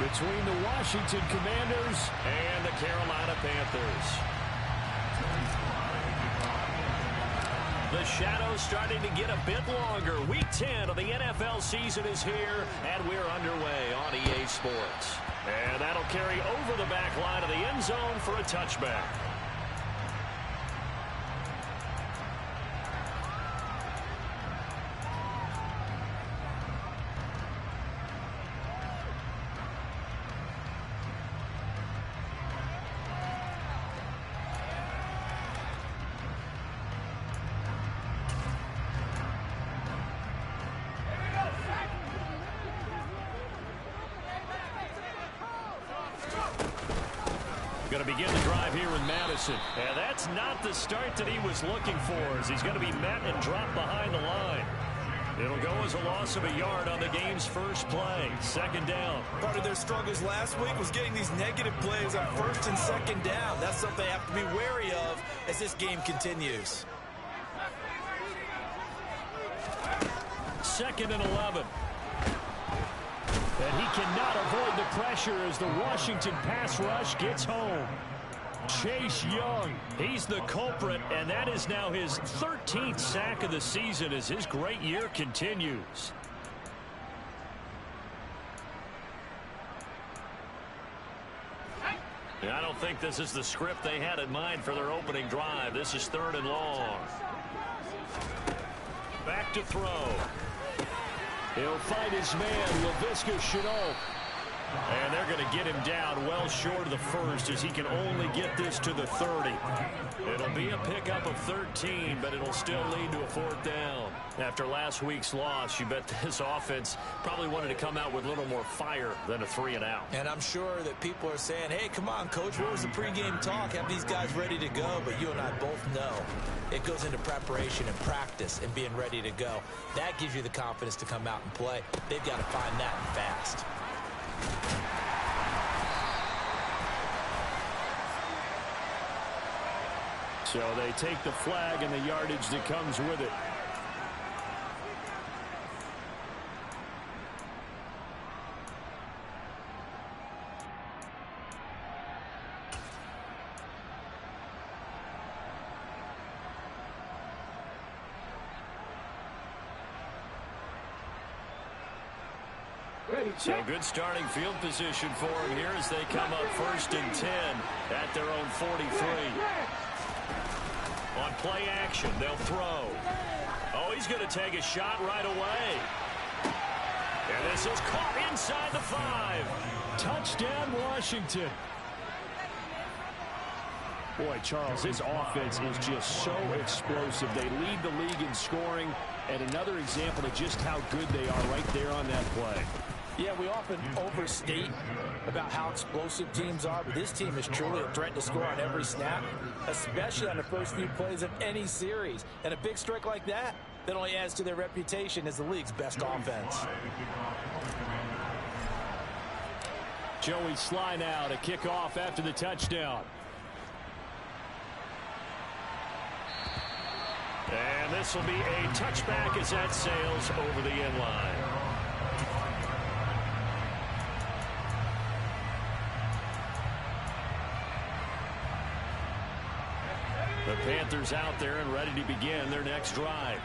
between the Washington Commanders and the Carolina Panthers. The shadow's starting to get a bit longer. Week 10 of the NFL season is here, and we're underway on EA Sports. And that'll carry over the back line of the end zone for a touchback. Going to begin the drive here with Madison. And that's not the start that he was looking for, as he's going to be met and dropped behind the line. It'll go as a loss of a yard on the game's first play. Second down. Part of their struggles last week was getting these negative plays on first and second down. That's something they have to be wary of as this game continues. 2nd and 11. And he cannot avoid the pressure as the Washington pass rush gets home. Chase Young, he's the culprit, and that is now his 13th sack of the season as his great year continues. I don't think this is the script they had in mind for their opening drive. This is 3rd and long. Back to throw. He'll find his man, Laviska Shenault. And they're going to get him down well short of the first as he can only get this to the 30. It'll be a pickup of 13, but it'll still lead to a 4th down. After last week's loss, you bet this offense probably wanted to come out with a little more fire than a 3-and-out. And I'm sure that people are saying, hey, come on, Coach, what was the pregame talk? Have these guys ready to go? But you and I both know it goes into preparation and practice and being ready to go. That gives you the confidence to come out and play. They've got to find that fast. So they take the flag and the yardage that comes with it. So good starting field position for him here as they come up 1st and 10 at their own 43. On play action, they'll throw. Oh, he's going to take a shot right away. And this is caught inside the 5. Touchdown, Washington. Boy, Charles, this offense is just so explosive. They lead the league in scoring, and another example of just how good they are right there on that play. Yeah, we often overstate about how explosive teams are, but this team is truly a threat to score on every snap, especially on the first few plays of any series. And a big strike like that only adds to their reputation as the league's best offense. Joey Sly now to kick off after the touchdown. And this will be a touchback as that sails over the end line. The Panthers out there and ready to begin their next drive.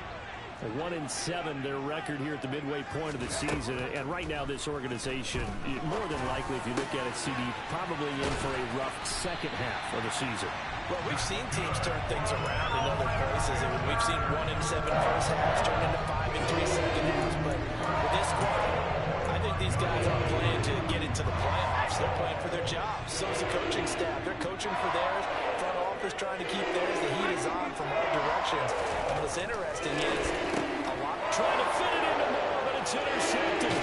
1-7 their record here at the midway point of the season. And right now this organization, more than likely if you look at it, CD, probably in for a rough second half of the season. Well, we've seen teams turn things around in other places. And we've seen 1-7 first halves turn into 5-3 second halves. But with this squad, I think these guys aren't playing to get into the playoffs. They're playing for their jobs. So is the coaching staff. They're coaching for theirs. Front office trying to keep theirs. The heat is on from all directions. And what's interesting is a lot trying to fit it into more, but it's intercepted.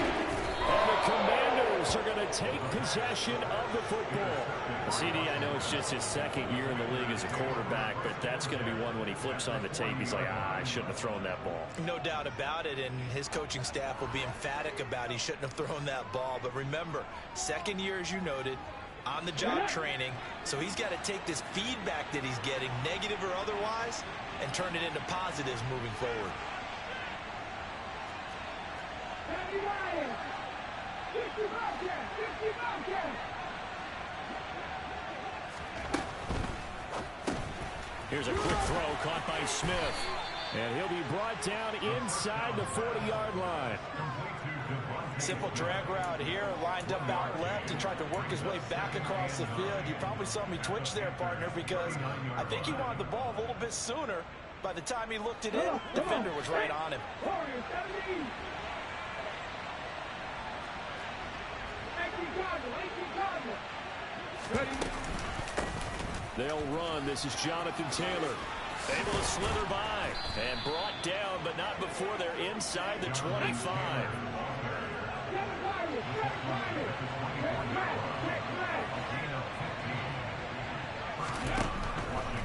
And the Commanders are going to take possession of the football. CD, I know it's just his second year in the league as a quarterback, but that's going to be one when he flips on the tape. He's like, I shouldn't have thrown that ball. No doubt about it, and his coaching staff will be emphatic about he shouldn't have thrown that ball. But remember, second year, as you noted, on-the-job training, so he's got to take this feedback that he's getting, negative or otherwise, and turn it into positives moving forward. Here's a quick throw caught by Smith. And he'll be brought down inside the 40-yard line. Simple drag route here, lined up out left and tried to work his way back across the field. You probably saw me twitch there, partner, because I think he wanted the ball a little bit sooner. By the time he looked it in, defender was right on him. They'll run. This is Jonathan Taylor. Able to slither by and brought down, but not before they're inside the 25.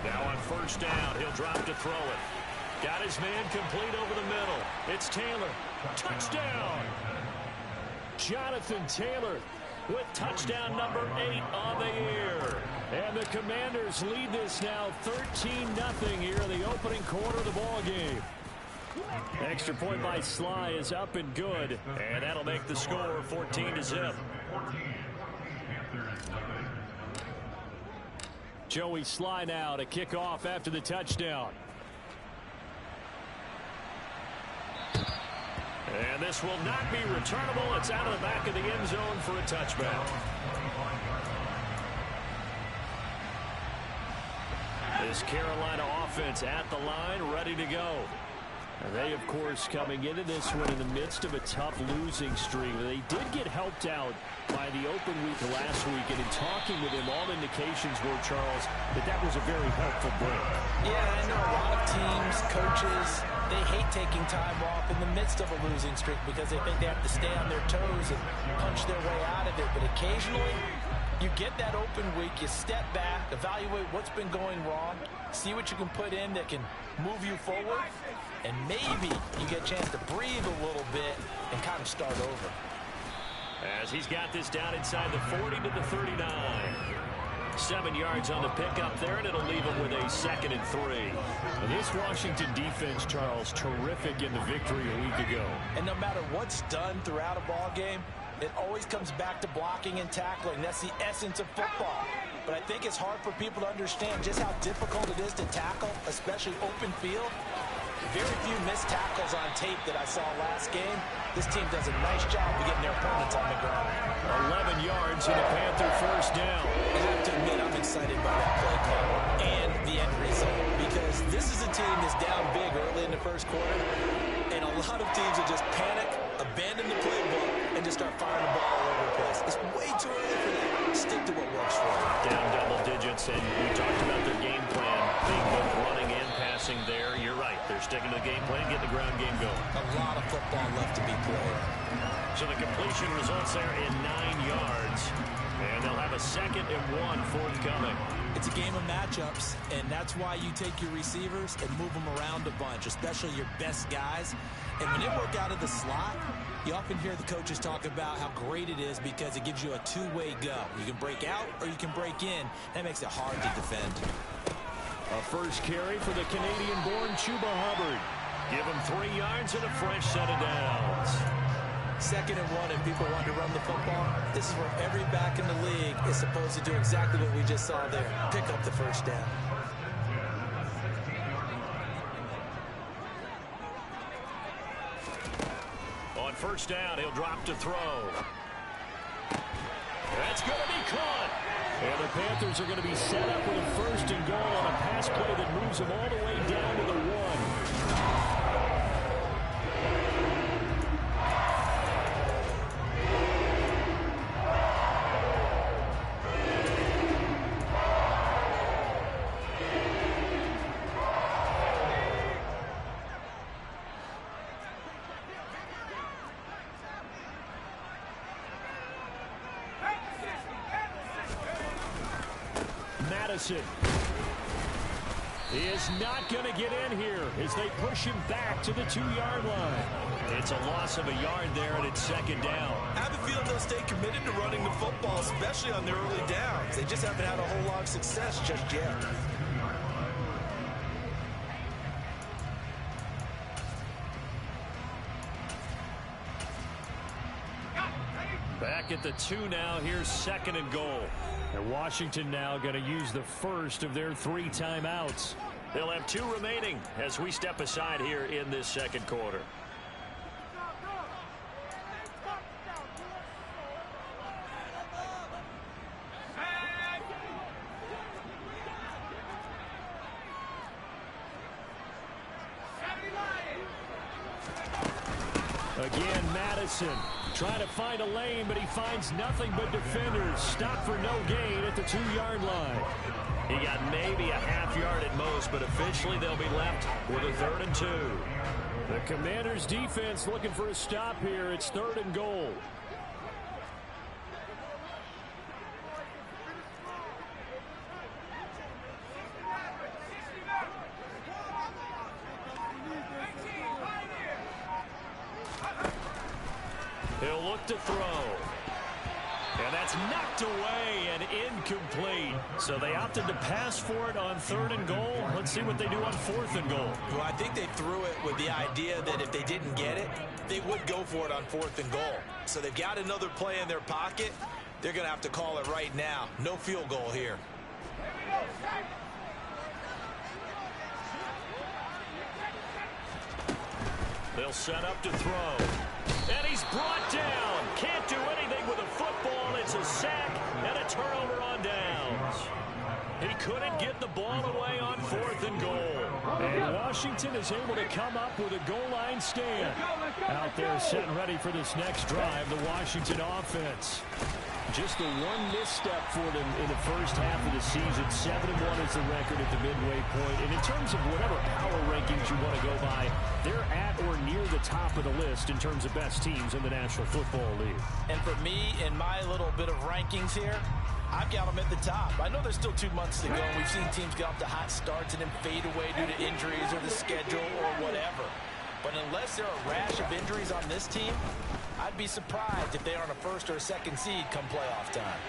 Now on first down, he'll drop to throw it. Got his man complete over the middle. It's Taylor. Touchdown! Jonathan Taylor with touchdown number 8 on the year. And the Commanders lead this now 13-0 here in the opening quarter of the ball game. Extra point by Sly is up and good, and that'll make the score 14-0. Joey Sly now to kick off after the touchdown. And this will not be returnable. It's out of the back of the end zone for a touchback. This Carolina offense at the line, ready to go. And they, of course, coming into this one in the midst of a tough losing streak. They did get helped out by the open week last week, and in talking with him, all indications were, Charles, that was a very helpful break. Yeah, I know a lot of teams, coaches, they hate taking time off in the midst of a losing streak because they think they have to stay on their toes and punch their way out of it. But occasionally, you get that open week, you step back, evaluate what's been going wrong, see what you can put in that can move you forward, and maybe you get a chance to breathe a little bit and kind of start over. As he's got this down inside the 40 to the 39. 7 yards on the pickup there, and it'll leave him with a 2nd and 3. And this Washington defense, Charles, terrific in the victory a week ago. And no matter what's done throughout a ball game, it always comes back to blocking and tackling. That's the essence of football. But I think it's hard for people to understand just how difficult it is to tackle, especially open field. Very few missed tackles on tape that I saw last game. This team does a nice job of getting their opponents on the ground. 11 yards and a Panther first down. I have to admit, I'm excited by that play call and the end result, because this is a team that's down big early in the first quarter, and a lot of teams will just panic, abandon the playbook, and just start firing the ball all over the place. It's way too early for that. Stick to what works for them. Down double digits, and we talked about their game plan being both running and passing there. You're right. They're sticking to the game plan, getting the ground game going. A lot of football left to be played. So the completion results there in 9 yards, and they'll have a 2nd and 1 forthcoming. It's a game of matchups, and that's why you take your receivers and move them around a bunch, especially your best guys. And when they work out of the slot, you often hear the coaches talk about how great it is because it gives you a two-way go. You can break out or you can break in. That makes it hard to defend. A first carry for the Canadian-born Chuba Hubbard. Give him 3 yards and a fresh set of downs. 2nd and 1, and people want to run the football. This is where every back in the league is supposed to do exactly what we just saw there. Pick up the first down. On first down, he'll drop to throw. That's going to be caught. And the Panthers are going to be set up with a 1st and goal on a pass play that moves them all the way down to the 1. He is not going to get in here as they push him back to the 2-yard line. It's a loss of a yard there, and it's 2nd down. I have a feeling they'll stay committed to running the football, especially on their early downs. They just haven't had a whole lot of success just yet. back at the 2 now. Here's 2nd and goal. And Washington now going to use the first of their 3 timeouts. They'll have 2 remaining as we step aside here in this second quarter. Again, Madison trying to find a lane, but he finds nothing but defenders. Stop for no gain at the 2-yard line. He got maybe a half yard at most, but officially they'll be left with a 3rd and 2. The Commanders' defense looking for a stop here. It's 3rd and goal. He'll look to throw. And that's knocked away and incomplete. So they opted to pass for it on 3rd and goal. Let's see what they do on 4th and goal. Well, I think they threw it with the idea that if they didn't get it, they would go for it on 4th and goal. So they've got another play in their pocket. They're going to have to call it right now. No field goal here. They'll set up to throw. And he's brought down. Can't do anything with a football. It's a sack and a turnover on downs. He couldn't get the ball away on 4th and goal. And Washington is able to come up with a goal line stand. Out there setting ready for this next drive, the Washington offense. Just the one misstep for them in the first half of the season. 7-1 is the record at the midway point. And in terms of whatever power rankings you want to go by, they're at or near the top of the list in terms of best teams in the National Football League. And for me, in my little bit of rankings here, I've got them at the top. I know there's still 2 months to go. And we've seen teams get off to hot starts and then fade away due to injuries or the schedule or whatever. But unless there are a rash of injuries on this team, I'd be surprised if they aren't a 1st or a 2nd seed come playoff time.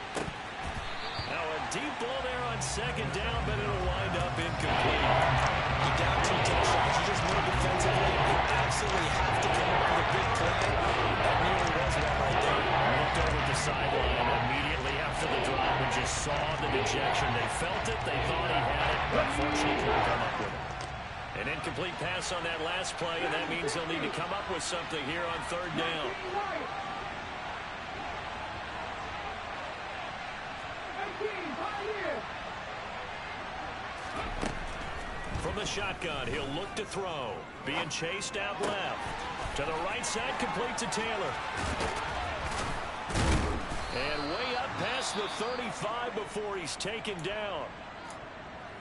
Now a deep ball there on 2nd down, but it'll wind up incomplete. You're down 2 touchdowns. You just know defensively you absolutely have to come up with a big play. That nearly was one right there. Looked over at the sideline immediately after the drop and just saw the dejection. They felt it. They thought he had it. Unfortunately, couldn't come up with it. An incomplete pass on that last play, and that means they'll need to come up with something here on 3rd down. From the shotgun, he'll look to throw. Being chased out left. To the right side, complete to Taylor. And way up past the 35 before he's taken down.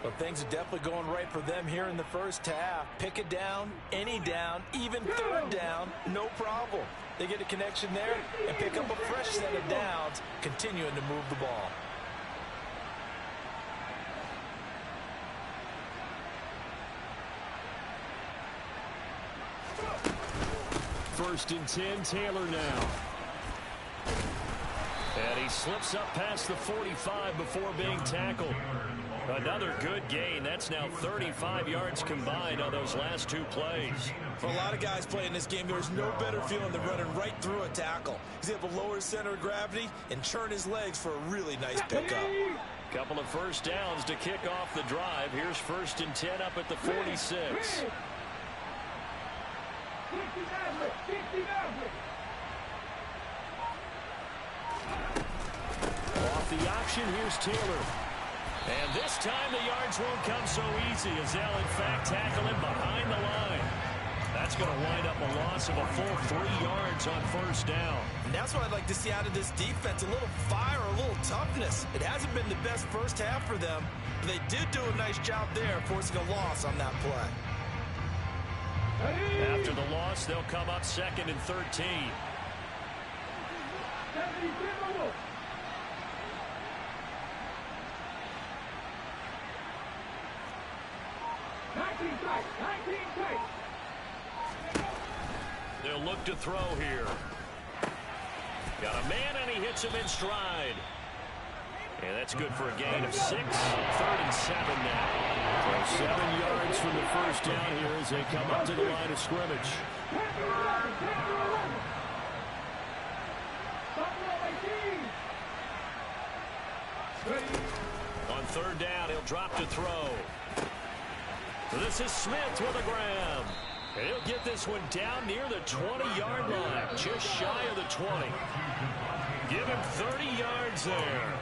Well, things are definitely going right for them here in the first half. Pick it down, any down, even 3rd down, no problem. They get a connection there and pick up a fresh set of downs, continuing to move the ball. First and 10, Taylor now. And he slips up past the 45 before being tackled. Another good gain. That's now 35 yards combined on those last 2 plays. For a lot of guys playing this game, there's no better feeling than running right through a tackle. He's able to lower his center of gravity and churn his legs for a really nice pickup. Couple of first downs to kick off the drive. Here's 1st and 10 up at the 46. Off the option, here's Taylor. And this time the yards won't come so easy as they'll in fact tackle him behind the line. That's going to wind up a loss of a full 3 yards on 1st down. And that's what I'd like to see out of this defense, a little fire, a little toughness. It hasn't been the best first half for them, but they did do a nice job there forcing a loss on that play. After the loss, they'll come up 2nd and 13. They'll look to throw here. Got a man, and he hits him in stride. And that's good for a gain of 6. 3rd and 7 now. So 7 yards from the first down here as they come up to the line of scrimmage. On third down, he'll drop to throw. This is Smith with a grab. And he'll get this one down near the 20-yard line, just shy of the 20. Give him 30 yards there.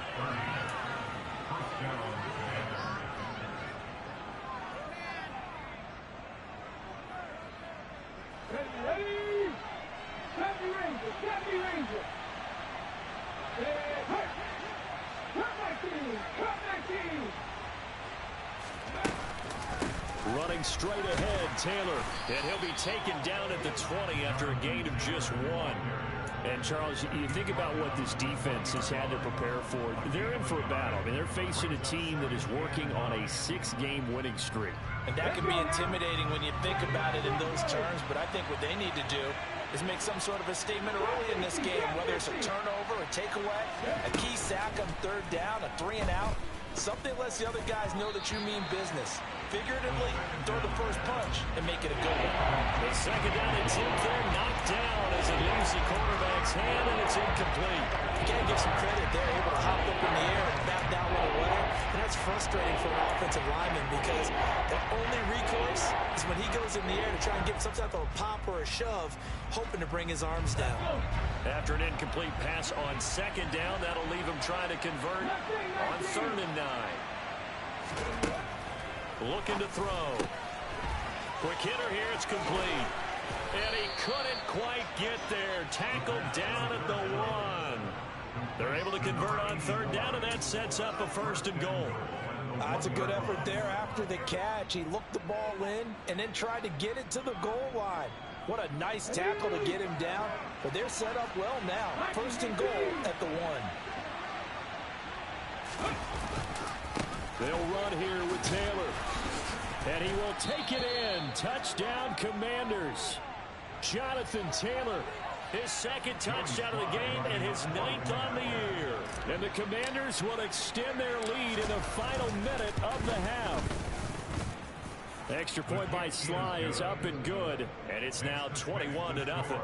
Running straight ahead, Taylor, and he'll be taken down at the 20 after a gain of just 1. And, Charles, you think about what this defense has had to prepare for. They're in for a battle. I mean, they're facing a team that is working on a 6-game winning streak. And that can be intimidating when you think about it in those terms, but I think what they need to do is make some sort of a statement early in this game, whether it's a turnover, a takeaway, a key sack on third down, a 3-and-out. Something lets the other guys know that you mean business. Figuratively, throw the first punch and make it a good one. The second down attempt there knocked down as it leaves the quarterback's hand, and it's incomplete. You got to give some credit. They're able to hop up in the air and bat that one away. And that's frustrating for an offensive lineman because the only recourse is when he goes in the air to try and get some type of a pop or a shove, hoping to bring his arms down. After an incomplete pass on second down, that'll leave him trying to convert on 3rd and 9. Looking to throw. Quick hitter here, it's complete. And he couldn't quite get there. Tackled down at the 1. They're able to convert on 3rd down, and that sets up a 1st and goal. That's a good effort there after the catch. He looked the ball in and then tried to get it to the goal line. What a nice tackle to get him down. But they're set up well now. 1st and goal at the 1. They'll run here with Taylor. And he will take it in. Touchdown, Commanders. Jonathan Taylor, his 2nd touchdown of the game and his 9th on the year. And the Commanders will extend their lead in the final minute of the half. Extra point by Sly is up and good. And it's now 21-0.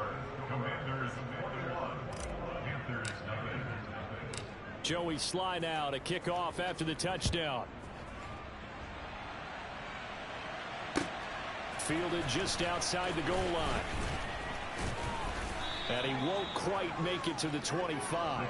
Joey Sly now to kick off after the touchdown. Fielded just outside the goal line. And he won't quite make it to the 25.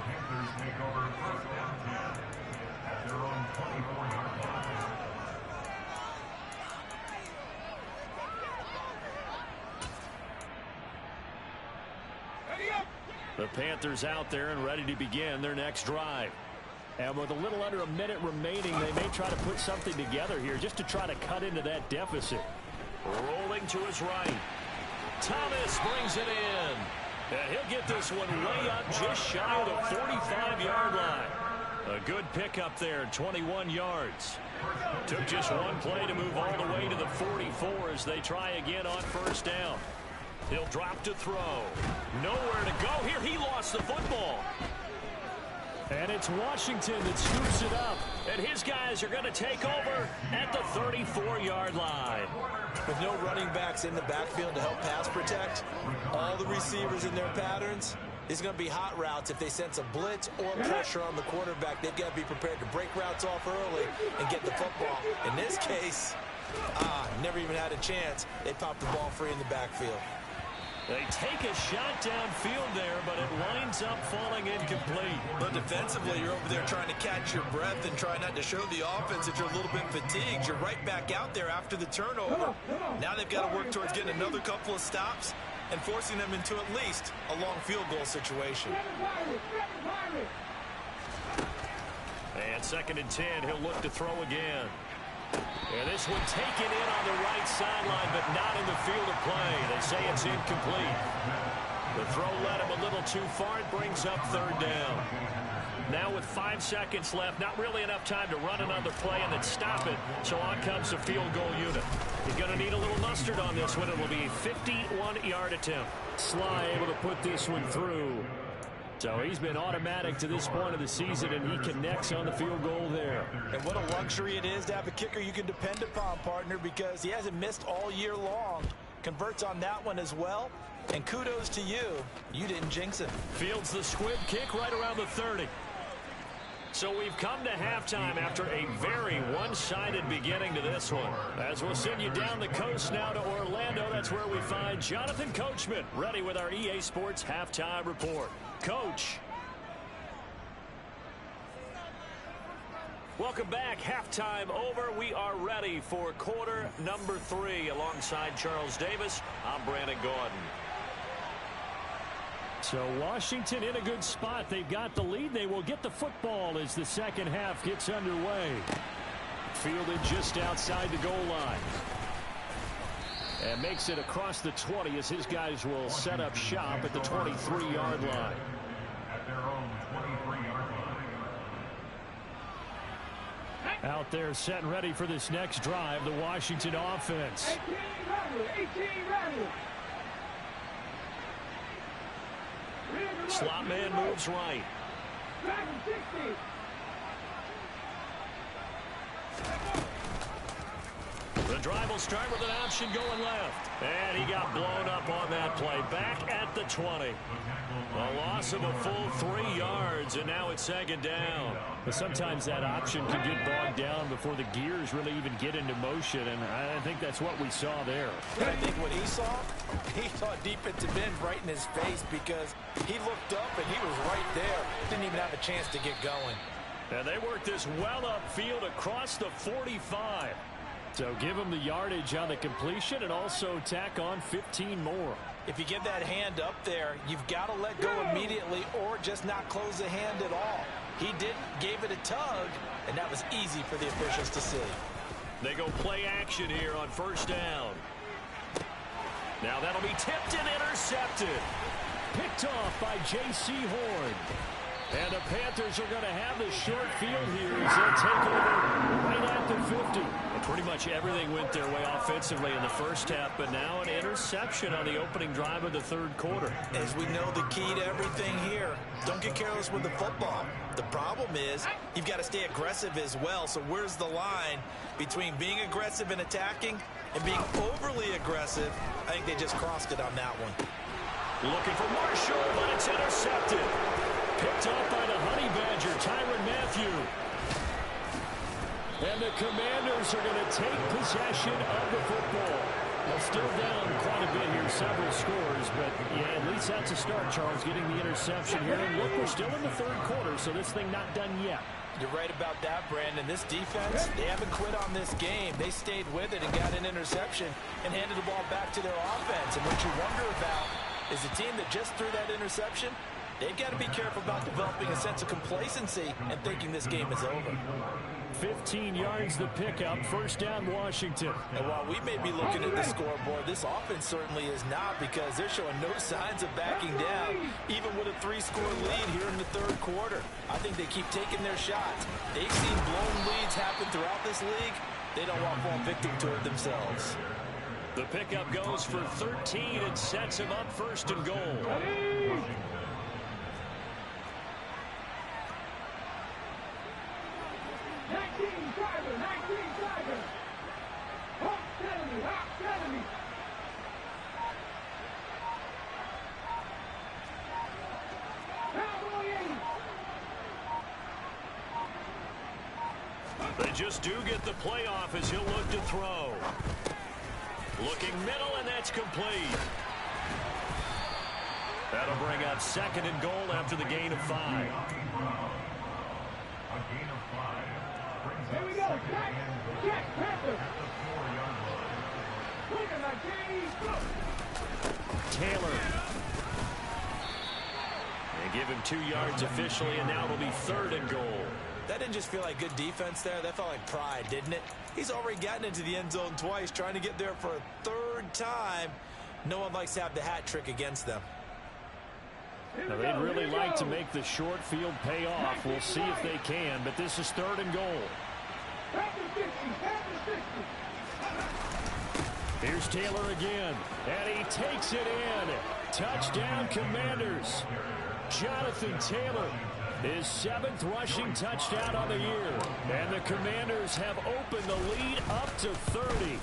The Panthers out there and ready to begin their next drive. And with a little under a minute remaining, they may try to put something together here just to try to cut into that deficit. Rolling to his right. Thomas brings it in. And he'll get this one way up just shy of the 45-yard line. A good pickup there, 21 yards. Took just one play to move all the way to the 44 as they try again on 1st down. He'll drop to throw. Nowhere to go. Here he lost the football. And it's Washington that scoops it up. And his guys are going to take over at the 34-yard line. With no running backs in the backfield to help pass protect, all the receivers in their patterns, it's going to be hot routes. If they sense a blitz or pressure on the quarterback, they've got to be prepared to break routes off early and get the football. In this case, never even had a chance. They popped the ball free in the backfield. They take a shot downfield there, but it winds up falling incomplete. But defensively, you're over there trying to catch your breath and try not to show the offense that you're a little bit fatigued. You're right back out there after the turnover. Now they've got to work towards getting another couple of stops and forcing them into at least a long field goal situation. And 2nd and 10, he'll look to throw again. And this one taken in on the right sideline, but not in the field of play. They say it's incomplete. The throw led him a little too far. It brings up 3rd down. Now with 5 seconds left, not really enough time to run another play and then stop it. So on comes the field goal unit. He's going to need a little mustard on this one. It will be a 51-yard attempt. Sly able to put this one through. So he's been automatic to this point of the season, and he connects on the field goal there. And what a luxury it is to have a kicker you can depend upon, partner, because he hasn't missed all year long. Converts on that one as well. And kudos to you. You didn't jinx him. Fields the squib kick right around the 30. So we've come to halftime after a very one-sided beginning to this one. As we'll send you down the coast now to Orlando, that's where we find Jonathan Coachman ready with our EA Sports Halftime Report. Coach. Welcome back. Halftime over. We are ready for quarter number 3. Alongside Charles Davis, I'm Brandon Gordon. So Washington in a good spot. They've got the lead. They will get the football as the second half gets underway. Fielded just outside the goal line. And makes it across the 20 as his guys will set up shop at the 23-yard line. At their own 23-yard line. Out there set and ready for this next drive, the Washington offense. 18 rattle. Slot man moves right. The drive will start with an option going left. And he got blown up on that play. Back at the 20. A loss of a full 3 yards, and now it's second down. But sometimes that option can get bogged down before the gears really even get into motion, and I think that's what we saw there. I think what he saw defensive end right in his face because he looked up and he was right there. Didn't even have a chance to get going. And they work this well upfield across the 45. So give him the yardage on the completion and also tack on 15 more. If you get that hand up there, you've got to let go immediately or just not close the hand at all. He didn't, gave it a tug, and that was easy for the officials to see. They go play action here on first down. Now that'll be tipped and intercepted. Picked off by J.C. Horn. And the Panthers are going to have the short field here as they'll take over right at the 50. And pretty much everything went their way offensively in the first half, but now an interception on the opening drive of the third quarter. As we know, the key to everything here, don't get careless with the football. The problem is you've got to stay aggressive as well. So where's the line between being aggressive and attacking and being overly aggressive? I think they just crossed it on that one. Looking for Marshall, but it's intercepted. Picked up by the Honey Badger, Tyrann Mathieu. And the Commanders are going to take possession of the football. They're still down quite a bit here, several scores, but yeah, at least that's a start, Charles, getting the interception here. And look, we're still in the third quarter, so this thing not done yet. You're right about that, Brandon. This defense, they haven't quit on this game. They stayed with it and got an interception and handed the ball back to their offense. And what you wonder about is the team that just threw that interception, they've got to be careful about developing a sense of complacency and thinking this game is over. 15 yards the pickup, first down Washington. And while we may be looking at the scoreboard, this offense certainly is not because they're showing no signs of backing down, even with a 3-score lead here in the third quarter. I think they keep taking their shots. They've seen blown leads happen throughout this league. They don't want to fall victim to it themselves. The pickup goes for 13 and sets him up first and goal. They just do get the playoff as he'll look to throw. Looking middle, and that's complete. That'll bring up second and goal after the gain of 5. A gain of 5. Here we go. Jack Panther. Look at that game. Taylor. They give him 2 yards officially, and now it'll be third and goal. That didn't just feel like good defense there. That felt like pride, didn't it? He's already gotten into the end zone twice, trying to get there for a third time. No one likes to have the hat trick against them. Now, they'd really like to make the short field pay off. We'll see if they can, but this is third and goal. Here's Taylor again, and he takes it in. Touchdown, Commanders. Jonathan Taylor, his 7th rushing touchdown on the year. And the Commanders have opened the lead up to 30.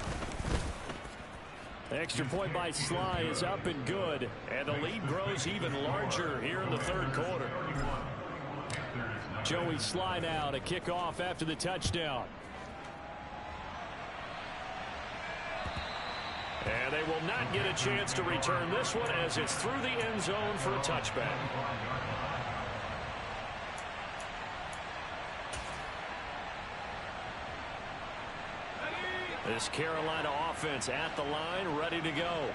Extra point by Sly is up and good. And the lead grows even larger here in the third quarter. Joey slide out, a kickoff after the touchdown. And they will not get a chance to return this one as it's through the end zone for a touchback. This Carolina offense at the line, ready to go.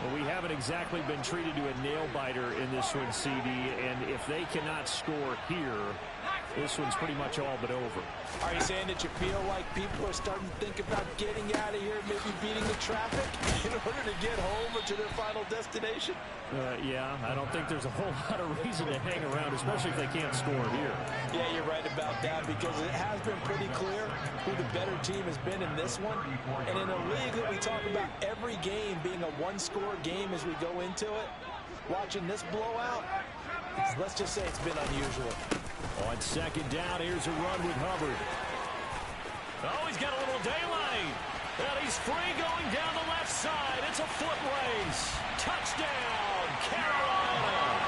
Well, we haven't exactly been treated to a nail-biter in this one, CD, and if they cannot score here, this one's pretty much all but over. Are you saying that you feel like people are starting to think about getting out of here, maybe beating the traffic in order to get home or to their final destination? Yeah, I don't think there's a whole lot of reason to hang around, especially if they can't score here. Yeah, you're right about that because it has been pretty clear who the better team has been in this one. And in a league that we talk about every game being a one-score game as we go into it, watching this blowout, let's just say it's been unusual. On second down, here's a run with Hubbard. Oh, he's got a little daylight. And he's free going down the left side. It's a foot race. Touchdown, Carolina.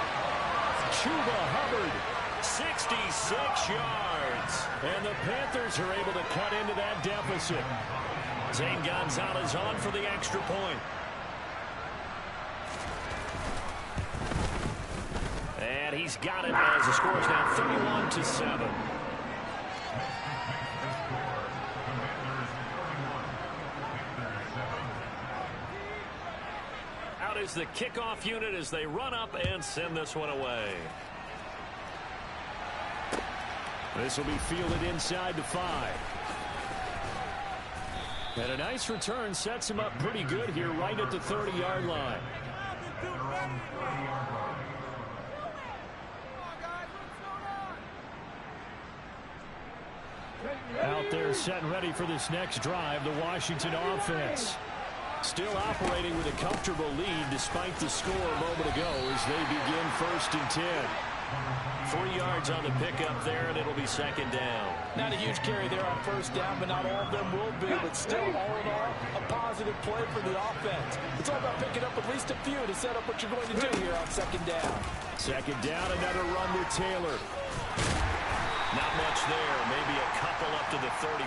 Chuba Hubbard, 66 yards. And the Panthers are able to cut into that deficit. Zane Gonzalez on for the extra point. And he's got it as the score is now 31-7. Out is the kickoff unit as they run up and send this one away. This will be fielded inside the 5. And a nice return sets him up pretty good here right at the 30-yard line. Out there set and ready for this next drive, the Washington offense. Still operating with a comfortable lead despite the score a moment ago as they begin 1st and 10. 3 yards on the pickup there, and it'll be second down. Not a huge carry there on first down, but not all of them will be. But still, all in all, a positive play for the offense. It's all about picking up at least a few to set up what you're going to do here on second down. Second down, another run with Taylor. Not much there, maybe a couple up to the 35.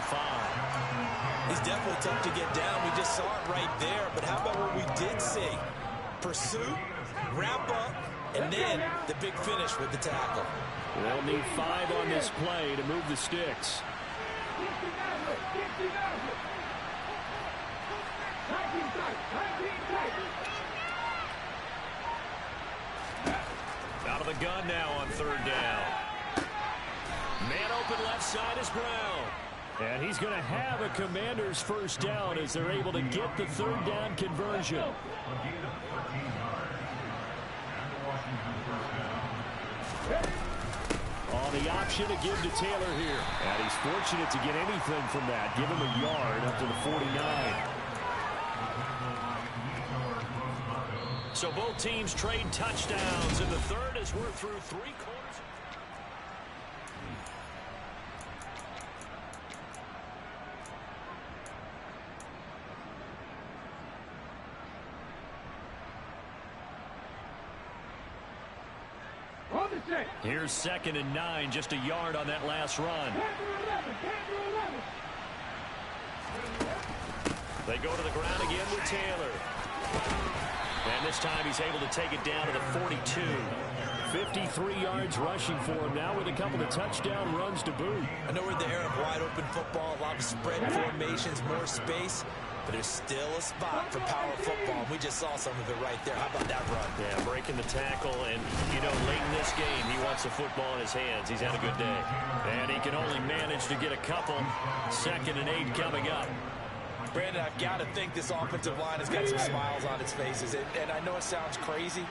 He's definitely tough to get down. We just saw it right there. But how about what we did see? Pursuit, wrap up, and then the big finish with the tackle. They'll need 5 on this play to move the sticks. Out of the gun now on 3rd down. Man open left side is Brown. And he's going to have a Commanders first down as they're able to get the 3rd down conversion. On the option to give to Taylor here. And he's fortunate to get anything from that. Give him a yard up to the 49. So both teams trade touchdowns in the 3rd as we're through 3 quarters. Here's 2nd and 9, just a yard on that last run. They go to the ground again with Taylor. And this time he's able to take it down to the 42. 53 yards rushing for him now with a couple of touchdown runs to boot. I know we're in the era of wide open football, a lot of spread formations, more space. But there's still a spot for power football. We just saw some of it right there. How about that run? Yeah, breaking the tackle. And, you know, late in this game, he wants the football in his hands. He's had a good day. And he can only manage to get a couple. 2nd and 8 coming up. Brandon, I've got to think this offensive line has got some smiles on its faces. And I know it sounds crazy,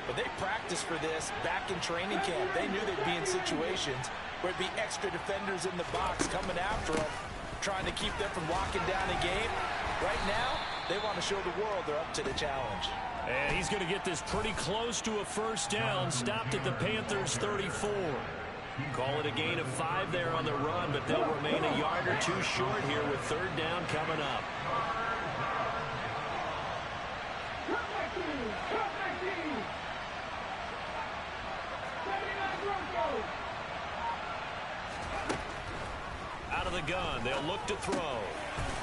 but they practiced for this back in training camp. They knew they'd be in situations where it'd be extra defenders in the box coming after them, trying to keep them from locking down a game. Right now, they want to show the world they're up to the challenge. And he's going to get this pretty close to a first down. Stopped at the Panthers' 34. Call it a gain of 5 there on the run, but they'll remain a yard or 2 short here with 3rd down coming up. the gun. They'll look to throw.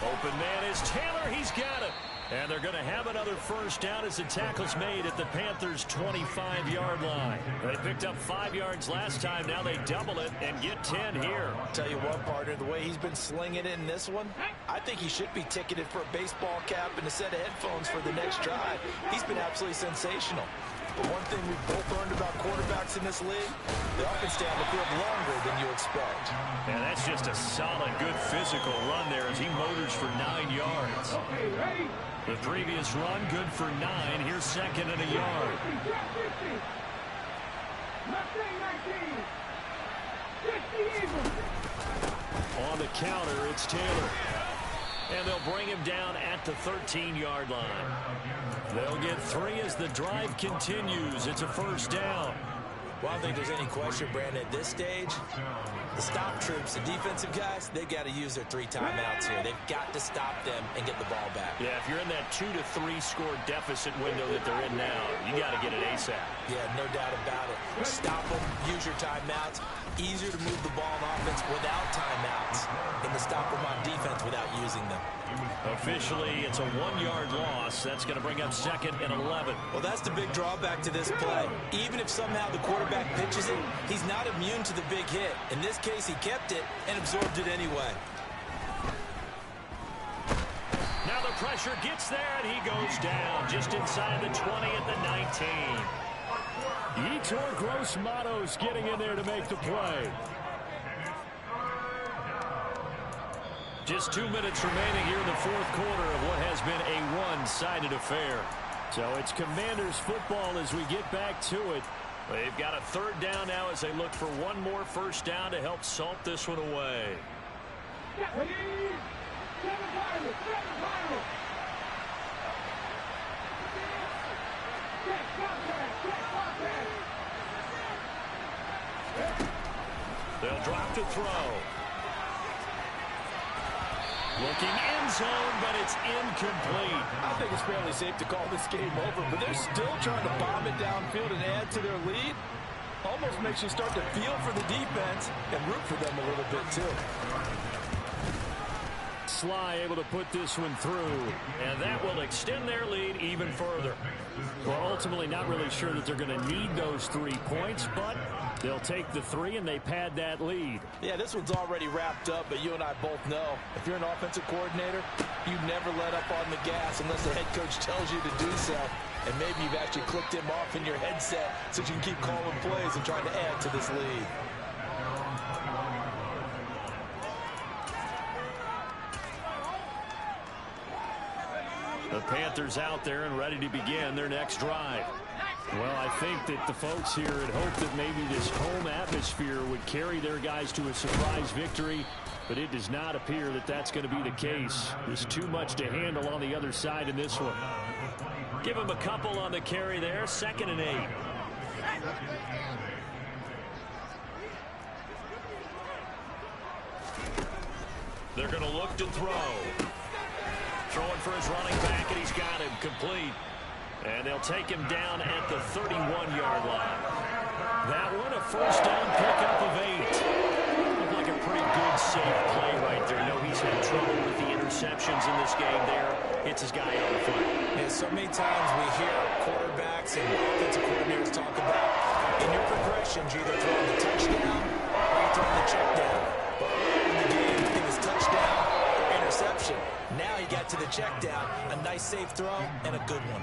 Open man is Taylor. He's got it. And they're going to have another first down as the tackle's made at the Panthers' 25-yard line. They picked up 5 yards last time. Now they double it and get 10 here. Tell you what, partner, the way he's been slinging it in this one, I think he should be ticketed for a baseball cap and a set of headphones for the next drive. He's been absolutely sensational. But one thing we've both learned about quarterbacks in this league, they often stay on the field longer than you expect. And that's just a solid, good physical run there as he motors for 9 yards. Okay, ready? The previous run, good for 9. Here's second and a yard. 50, 50. Mustang 19. 50 Eagles. On the counter, it's Taylor. And they'll bring him down at the 13-yard line. They'll get 3 as the drive continues. It's a first down. Well, I don't think there's any question, Brandon, at this stage, the stop troops, the defensive guys, they've got to use their 3 timeouts here. They've got to stop them and get the ball back. Yeah, if you're in that 2 to 3 score deficit window that they're in now, you got to get it ASAP. Yeah, no doubt about it. Stop them, use your timeouts. Easier to move the ball on offense without timeouts than to stop them on defense without using them. Officially, it's a 1-yard loss. That's going to bring up second and 11. Well, that's the big drawback to this play. Even if somehow the quarterback pitches it, he's not immune to the big hit. In this case, he kept it and absorbed it anyway. Now the pressure gets there, and he goes down just inside the 20 at the 19. Yetur Gross-Matos getting in there to make the play. Just 2 minutes remaining here in the fourth quarter of what has been a one-sided affair. So it's Commanders football as we get back to it. They've got a third down now as they look for one more first down to help salt this one away. They'll drop to throw. Looking end zone, but it's incomplete. I think it's fairly safe to call this game over, but they're still trying to bomb it downfield and add to their lead. Almost makes you start to feel for the defense and root for them a little bit, too. Sly able to put this one through. And that will extend their lead even further. Well, ultimately not really sure that they're going to need those 3 points, but they'll take the 3 and they pad that lead. Yeah, this one's already wrapped up, but you and I both know if you're an offensive coordinator, you never let up on the gas unless the head coach tells you to do so. And maybe you've actually clicked him off in your headset so you can keep calling plays and trying to add to this lead. The Panthers out there and ready to begin their next drive. Well, I think that the folks here had hoped that maybe this home atmosphere would carry their guys to a surprise victory, but it does not appear that that's going to be the case. There's too much to handle on the other side in this one. Give him a couple on the carry there, 2nd and 8. They're going to look to throw. Throwing for his running back, and he's got him complete. And they'll take him down at the 31-yard line. That one, a first down pickup of 8. Looked like a pretty good, safe play right there. No, he's had trouble with the interceptions in this game there. Hits his guy on the foot. Yeah, so many times we hear quarterbacks and offensive coordinators talk about in your progressions, you're either throwing the touchdown or you're throwing the check down. But earlier in the game, it was touchdown or interception. Now he got to the check down, a nice safe throw, and a good one.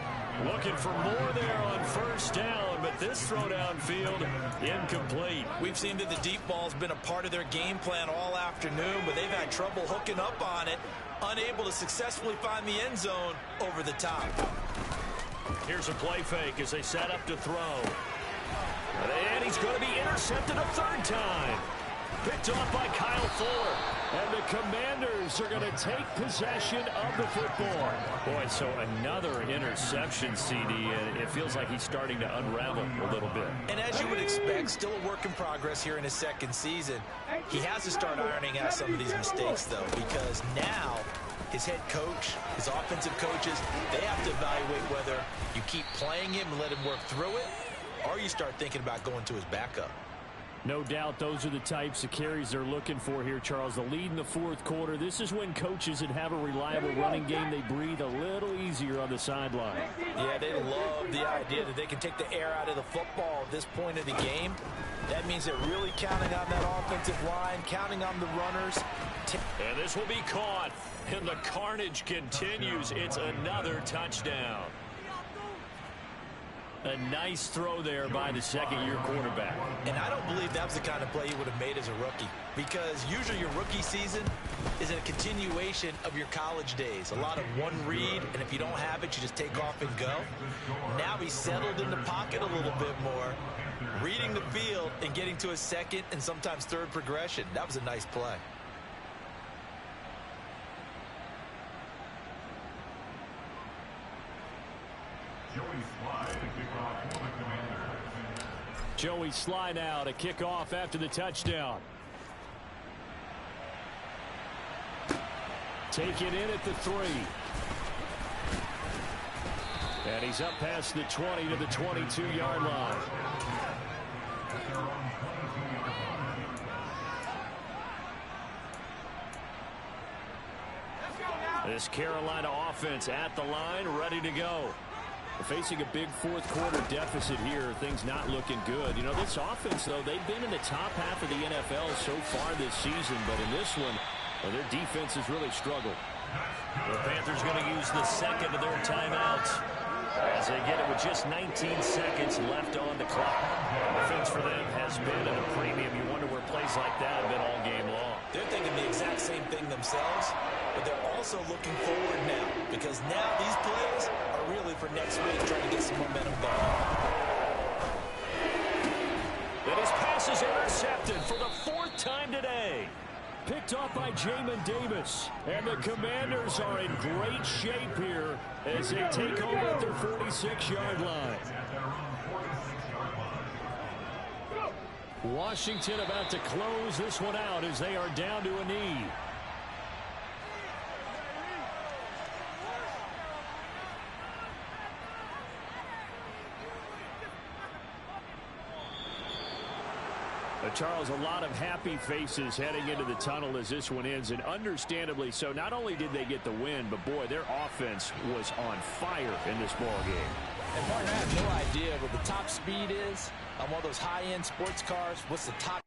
Looking for more there on first down, but this throw downfield incomplete. We've seen that the deep ball's been a part of their game plan all afternoon, but they've had trouble hooking up on it, unable to successfully find the end zone over the top. Here's a play fake as they set up to throw. And he's going to be intercepted a third time. Picked off by Kyle Fuller. And the Commanders are going to take possession of the football. Boy, so another interception, CD, and it feels like he's starting to unravel a little bit. And as you would expect, still a work in progress here in his second season. He has to start ironing out some of these mistakes, though, because now his head coach, his offensive coaches, they have to evaluate whether you keep playing him and let him work through it, or you start thinking about going to his backup. No doubt those are the types of carries they're looking for here, Charles. The lead in the fourth quarter. This is when coaches that have a reliable running game, they breathe a little easier on the sideline. Yeah, they love the idea that they can take the air out of the football at this point of the game. That means they're really counting on that offensive line, counting on the runners. And this will be caught, and the carnage continues. It's another touchdown. A nice throw there by the second-year quarterback. And I don't believe that was the kind of play he would have made as a rookie, because usually your rookie season is a continuation of your college days. A lot of one read, and if you don't have it, you just take off and go. Now he's settled in the pocket a little bit more, reading the field and getting to a second and sometimes third progression. That was a nice play. Joey Sly now to kick off after the touchdown. Take it in at the 3. And he's up past the 20 to the 22-yard line. This Carolina offense at the line, ready to go. Facing a big fourth quarter deficit here, things not looking good. You know, this offense, though, they've been in the top half of the NFL so far this season, but in this one, well, their defense has really struggled. The Panthers going to use the second of their timeouts as they get it with just 19 seconds left on the clock. Offense for them has been at a premium. You wonder where plays like that have been all game long. They're thinking the exact same thing themselves, but they're also looking forward now, because now these plays are really for next week, trying to get some momentum going. And his pass is intercepted for the 4th time today. Picked off by Jamin Davis. And the Commanders are in great shape here as they take over at their 46-yard line. Washington about to close this one out as they are down to a knee. Charles, a lot of happy faces heading into the tunnel as this one ends, and understandably so. Not only did they get the win, but boy, their offense was on fire in this ball game. And partner, I have no idea what the top speed is on one of those high-end sports cars. What's the top